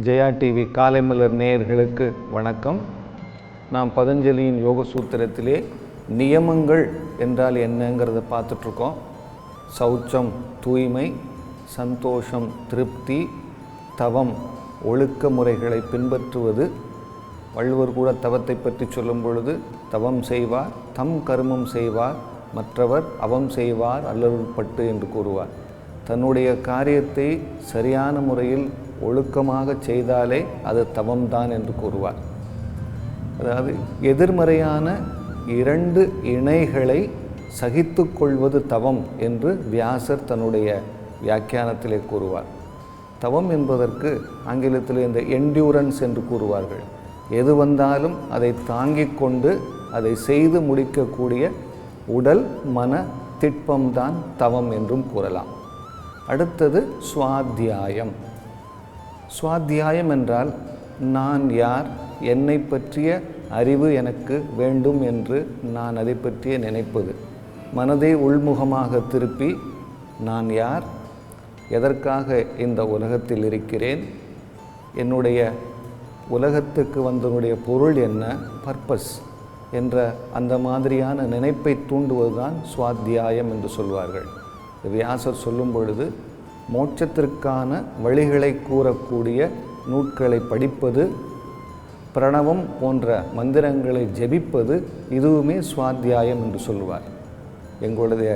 Jaya TV காலை மலர் நேயர்களுக்கு வணக்கம். நாம் பதஞ்சலியின் யோக சூத்திரத்திலே நியமங்கள் என்றால் என்னங்கிறத பார்த்துட்ருக்கோம். சௌச்சம் தூய்மை, சந்தோஷம் திருப்தி, தவம் ஒழுக்க முறைகளை பின்பற்றுவது. வள்ளுவர் கூட தவத்தை பற்றி சொல்லும் பொழுது, தவம் செய்வார் தம் கருமம் செய்வார், மற்றவர் அவம் செய்வார் அல்லருள்பட்டு என்று கூறுவார். தன்னுடைய காரியத்தை சரியான முறையில் ஒழுக்கமாக செய்தாலே அது தவம்தான் என்று கூறுவார். அதாவது எதிர்மறையான இரண்டு இணைகளை சகித்து கொள்வது தவம் என்று வியாசர் தன்னுடைய வியாக்கியானத்திலே கூறுவார். தவம் என்பதற்கு ஆங்கிலத்தில் இந்த என்டியூரன்ஸ் என்று கூறுவார்கள். எது வந்தாலும் அதை தாங்கிக் கொண்டு அதை செய்து முடிக்கக்கூடிய உடல் மன திட்பம்தான் தவம் என்றும் கூறலாம். அடுத்தது சுவாத்தியாயம். சுவாத்தியாயம் என்றால் நான் யார், என்னை பற்றிய அறிவு எனக்கு வேண்டும் என்று நான் அதை பற்றிய நினைப்பது. மனதை உள்முகமாக திருப்பி நான் யார், எதற்காக இந்த உலகத்தில் இருக்கிறேன், என்னுடைய உலகத்துக்கு வந்தனுடைய பொருள் என்ன, பர்பஸ் என்ற அந்த மாதிரியான நினைப்பை தூண்டுவதுதான் சுவாத்தியாயம் என்று சொல்வார்கள். வியாசர் சொல்லும் பொழுது மோட்சத்திற்கான வழிகளை கூறக்கூடிய நூட்களை படிப்பது, பிரணவம் போன்ற மந்திரங்களை ஜெபிப்பது, இதுவுமே சுவாத்தியாயம் என்று சொல்லுவார். எங்களுடைய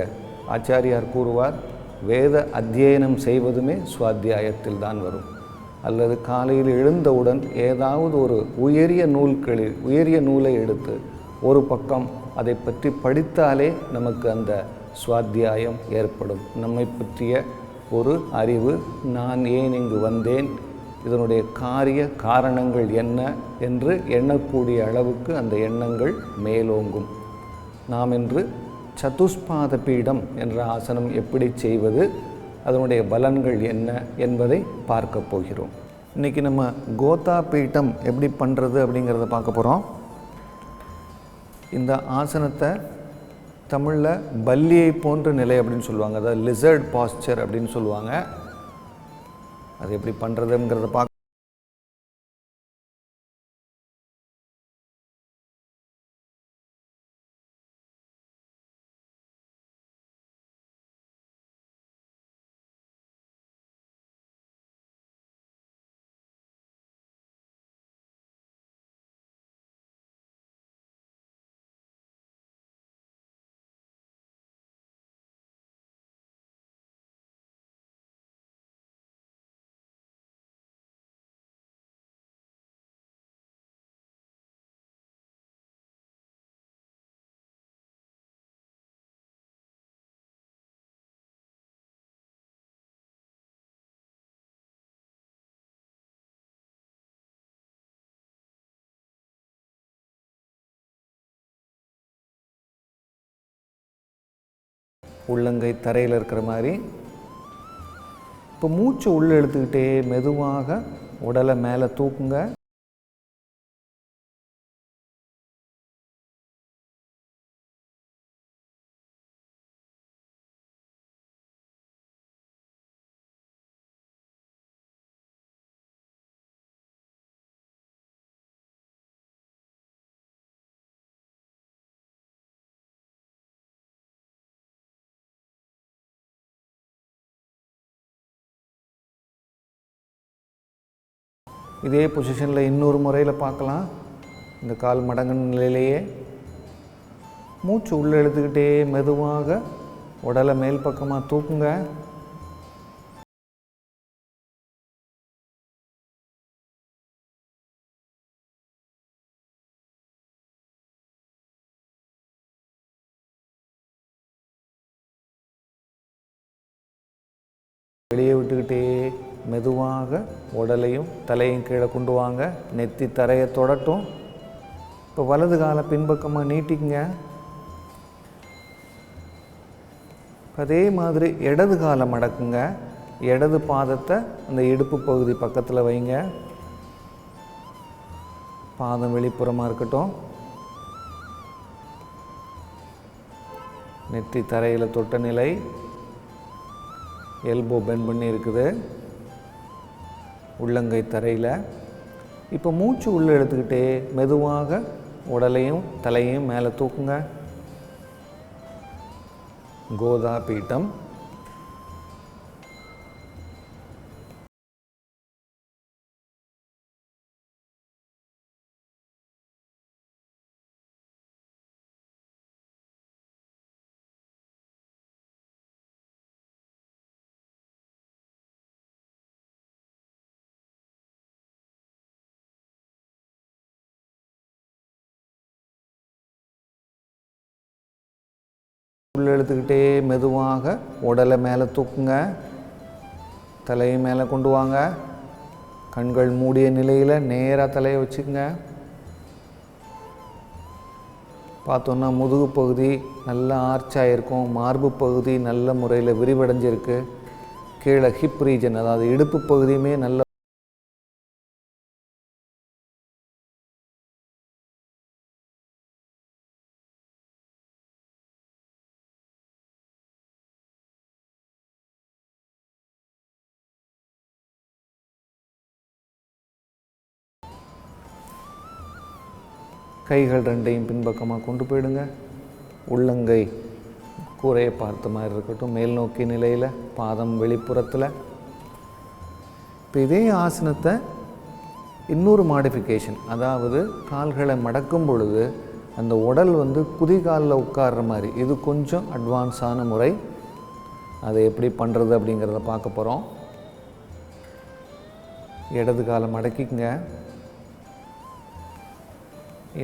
ஆச்சாரியார் கூறுவார், வேத அத்தியனம் செய்வதுமே சுவாத்தியாயத்தில் தான் வரும். அல்லது காலையில் எழுந்தவுடன் ஏதாவது ஒரு உயரிய நூலை எடுத்து ஒரு பக்கம் அதை பற்றி படித்தாலே நமக்கு அந்த சுவாத்தியாயம் ஏற்படும். நம்மை பற்றிய ஒரு அறிவு, நான் ஏன் இங்கு வந்தேன், இதனுடைய காரணங்கள் என்ன என்று எண்ணக்கூடிய அளவுக்கு அந்த எண்ணங்கள் மேலோங்கும். நாம் இன்று சதுஷ்பாத பீடம் என்ற ஆசனம் எப்படி செய்வது, அதனுடைய பலன்கள் என்ன என்பதை பார்க்க போகிறோம். இன்றைக்கி நம்ம கோதா பீட்டம் எப்படி பண்ணுறது அப்படிங்கிறத பார்க்க போகிறோம். இந்த ஆசனத்தை தமிழில் பல்லியை போன்ற நிலை அப்படின்னு சொல்லுவாங்க, அதாவது லிசர்ட் பாஸ்சர் அப்படின்னு சொல்லுவாங்க. அது எப்படி பண்ணுறதுங்கிறத பார்க்க உள்ளங்கை தரையில் இருக்கிற மாதிரி. இப்போ மூச்சு உள்ளே எடுத்துக்கிட்டே மெதுவாக உடலை மேலே தூக்குங்க. இதே பொசிஷனில் இன்னொரு முறையில் பார்க்கலாம். இந்த கால் மடங்கு நிலையிலேயே மூச்சு உள்ளே எடுத்துக்கிட்டே மெதுவாக உடலை மேல் பக்கமாக தூக்குங்க. வெளியே விட்டுக்கிட்டே மெதுவாக உடலையும் தலையும் கீழே கொண்டு வாங்க. நெத்தி தரையை தொடட்டும். இப்போ வலது காலை பின்பக்கமாக நீட்டிக்குங்க. அதே மாதிரி இடது காலை மடக்குங்க. இடது பாதத்தை அந்த இடுப்பு பகுதி பக்கத்தில் வைங்க. பாதம் வெளிப்புறமாக இருக்கட்டும். நெத்தி தரையில் தொட்ட நிலை, எல்போ பெண்ட் பண்ணி இருக்குது. உள்ளங்கை தரையில். இப்போ மூச்சு உள்ளே எடுத்துக்கிட்டே மெதுவாக உடலையும் தலையையும் மேலே தூக்குங்க. கோதா பீட்டம். உள்ள எடுத்துக்கிட்டே மெதுவாக உடலை மேலே தூக்குங்க. தலையை மேலே கொண்டு வாங்க. கண்கள் மூடிய நிலையில் நேராக தலையை வச்சுக்கோங்க. பார்த்தோன்னா முதுகு பகுதி நல்லா ஆர்ச்சாயிருக்கும். மார்பு பகுதி நல்ல முறையில் விரிவடைஞ்சிருக்கு. கீழே ஹிப் ரீஜன், அதாவது இடுப்பு பகுதியுமே நல்ல கைகள் ரெண்டையும் பின்பக்கமாக கொண்டு போயிடுங்க. உள்ளங்கை கூரையை பார்த்த மாதிரி இருக்கட்டும், மேல் நோக்கி நிலையில், பாதம் வெளிப்புறத்தில். இப்போ இதே ஆசனத்தை இன்னொரு மாடிஃபிகேஷன், அதாவது கால்களை மடக்கும் பொழுது அந்த உடல் குதிகாலில் உட்கார்ற மாதிரி, இது கொஞ்சம் அட்வான்ஸான முறை. அதை எப்படி பண்ணுறது அப்படிங்கிறத பார்க்க போகிறோம். இடது காலை மடக்கிங்க.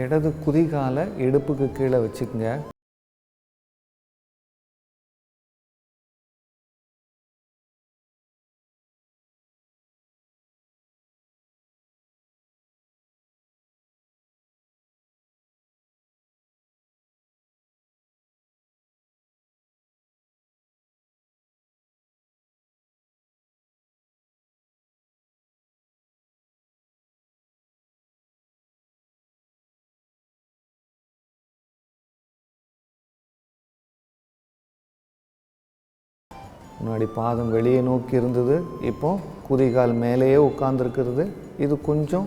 இடது குதிகாலை இடுப்புக்கு கீழே வச்சுக்கோங்க. முன்னாடி பாதம் வெளியே நோக்கி இருந்தது, இப்போ குதிகால் மேலேயே உட்கார்ந்துருக்கிறது. இது கொஞ்சம்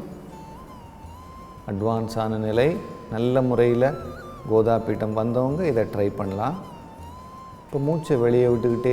அட்வான்ஸான நிலை. நல்ல முறையில் கோதா பீட்டம் வந்தவங்க இதை ட்ரை பண்ணலாம். இப்போ மூச்சை வெளியே விட்டுக்கிட்டே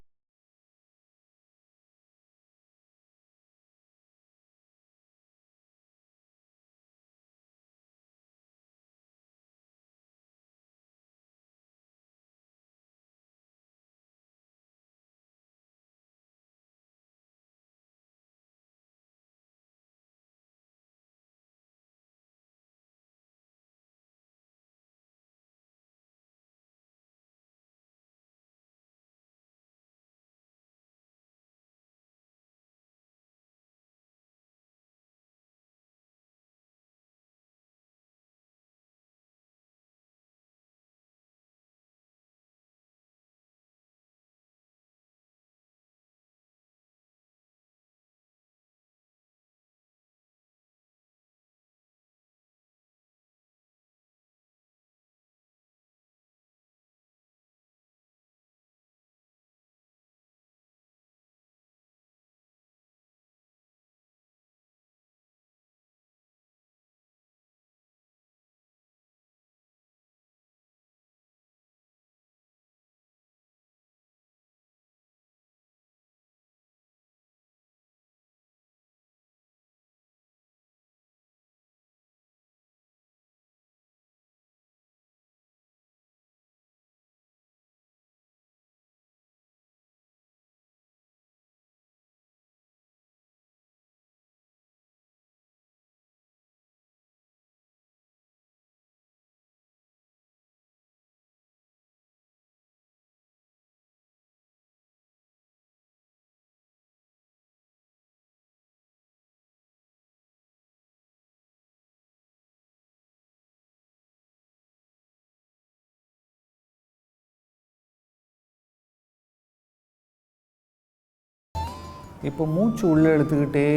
இப்போ மூச்சு உள்ளே எடுத்துக்கிட்டே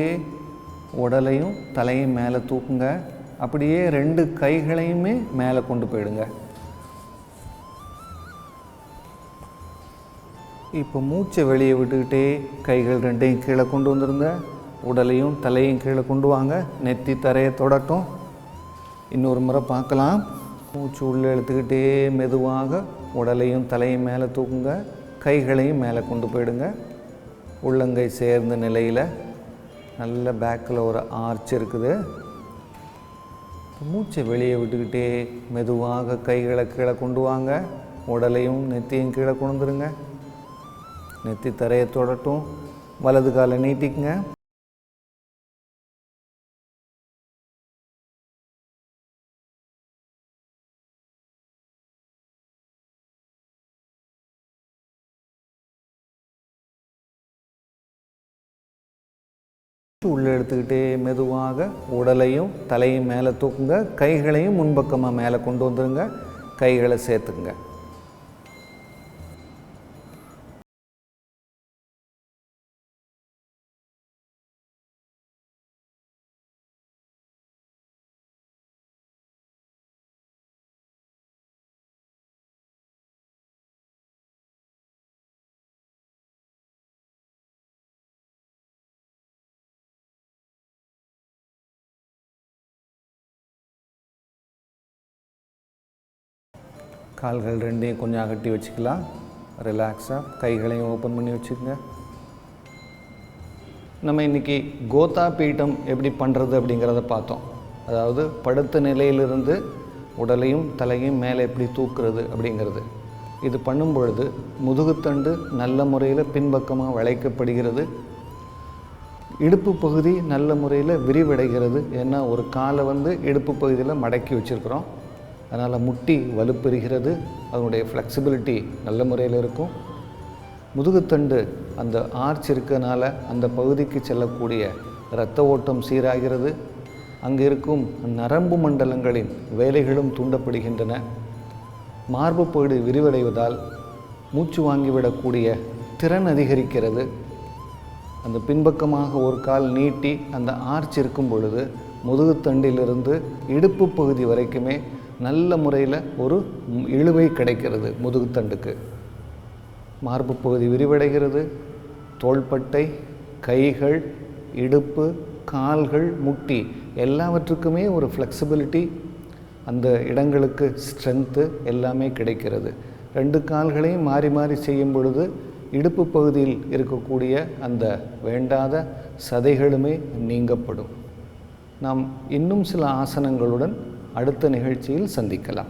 உடலையும் தலையும் மேலே தூக்குங்க. அப்படியே ரெண்டு கைகளையுமே மேலே கொண்டு போயிடுங்க. இப்போ மூச்சை வெளியே விட்டுக்கிட்டே கைகள் ரெண்டையும் கீழே கொண்டு வந்துடுங்க. உடலையும் தலையும் கீழே கொண்டு வாங்க. நெத்தி தரையை தொடட்டும். இன்னொரு முறை பார்க்கலாம். மூச்சு உள்ளே இழுத்துக்கிட்டே மெதுவாக உடலையும் தலையும் மேலே தூக்குங்க. கைகளையும் மேலே கொண்டு போயிடுங்க. உள்ளங்கை சேர்ந்த நிலையில் நல்ல பேக்கில் ஒரு ஆர்ச் இருக்குது. மூச்சை வெளியே விட்டுக்கிட்டே மெதுவாக கைகளை கீழே கொண்டு வாங்க. உடலையும் நெத்தியும் கீழே கொண்டு வந்துடுங்க. நெத்தி தரையை தொடட்டும். வலது காலை நீட்டிக்குங்க. உள்ளே எடுத்துக்கிட்டே மெதுவாக உடலையும் தலையும் மேலே தூக்குங்க. கைகளையும் முன்பக்கமாக மேலே கொண்டு வந்துடுங்க. கைகளை சேர்த்துக்குங்க. கால்கள் ரெண்டையும் கொஞ்சம் அகட்டி வச்சுக்கலாம். ரிலாக்ஸாக கைகளையும் ஓப்பன் பண்ணி வச்சுக்கோங்க. நம்ம இன்றைக்கி கோதா பீட்டம் எப்படி பண்ணுறது அப்படிங்கிறத பார்த்தோம். அதாவது படுத்த நிலையிலிருந்து உடலையும் தலையும் மேலே எப்படி தூக்குறது அப்படிங்கிறது. இது பண்ணும் பொழுது முதுகுத்தண்டு நல்ல முறையில் பின்பக்கமாக வளைக்கப்படுகிறது. இடுப்பு பகுதி நல்ல முறையில் விரிவடைகிறது. ஏன்னா ஒரு காலை இடுப்பு பகுதியில் மடக்கி வச்சுருக்கிறோம். அதனால் முட்டி வலுப்பெறுகிறது. அதனுடைய ஃப்ளெக்சிபிலிட்டி நல்ல முறையில் இருக்கும். முதுகுத்தண்டு அந்த ஆர்ச் இருக்கனால அந்த பகுதிக்கு செல்லக்கூடிய இரத்த ஓட்டம் சீராகிறது. அங்கே இருக்கும் நரம்பு மண்டலங்களின் வேலைகளும் தூண்டப்படுகின்றன. மார்பு பகுதி விரிவடைவதால் மூச்சு வாங்கிவிடக்கூடிய திறன் அதிகரிக்கிறது. அந்த பின்பக்கமாக ஒரு கால் நீட்டி அந்த ஆர்ச் இருக்கும் பொழுது முதுகுத்தண்டிலிருந்து இடுப்பு பகுதி வரைக்குமே நல்ல முறையில் ஒரு இழுவை கிடைக்கிறது. முதுகுத்தண்டுக்கு மார்பு பகுதி விரிவடைகிறது. தோள்பட்டை, கைகள், இடுப்பு, கால்கள், முட்டி எல்லாவற்றுக்குமே ஒரு ஃப்ளெக்சிபிலிட்டி, அந்த இடங்களுக்கு ஸ்ட்ரென்த்து எல்லாமே கிடைக்கிறது. ரெண்டு கால்களையும் மாறி மாறி செய்யும் பொழுது இடுப்பு பகுதியில் இருக்கக்கூடிய அந்த வேண்டாத சதைகளுமே நீங்கப்படும். நாம் இன்னும் சில ஆசனங்களுடன் அடுத்த நிகழ்ச்சியில் சந்திக்கலாம்.